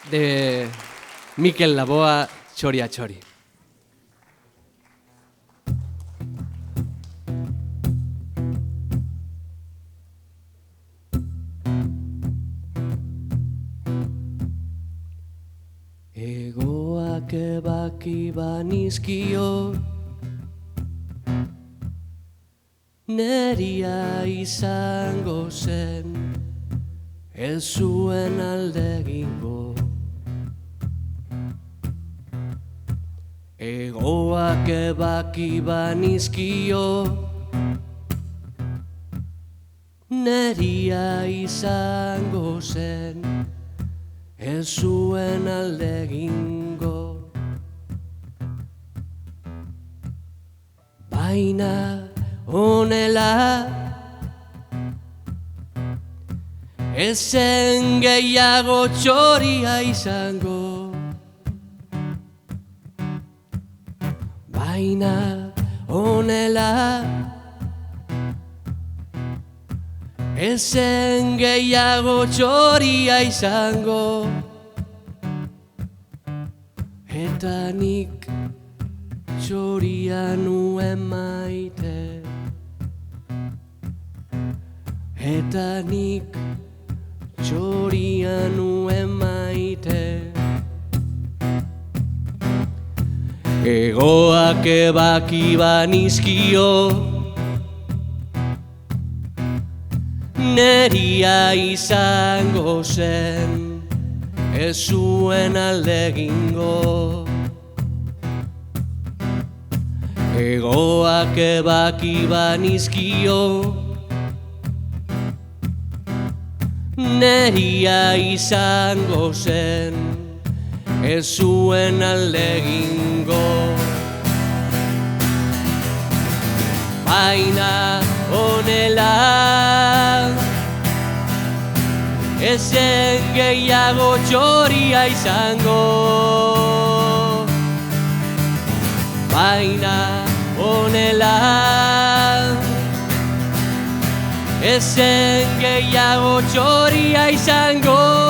de Mikel Laboa, Txori a Txori. Egoak ebaki banizkio, neria izango zen, ez zuen alde egingo. Egoak ebaki banizkio, neria izango zen, ez zuen alde egingo. Baina honela ezen gehiago txoria izango. Baina honela ezen gehiago txoria izango. Eta nik txoria nuen maite. Eta nik txoria nuen maite. Egoak ebaki banizkio, neria izango zen, ez zuen alde egingo. Egoak ebaki banizkio, neria izango zen, ez zuen alde egingo. Baina honela ezen gehiago txoria izango. Baina honela ezen gehiago txoria izango.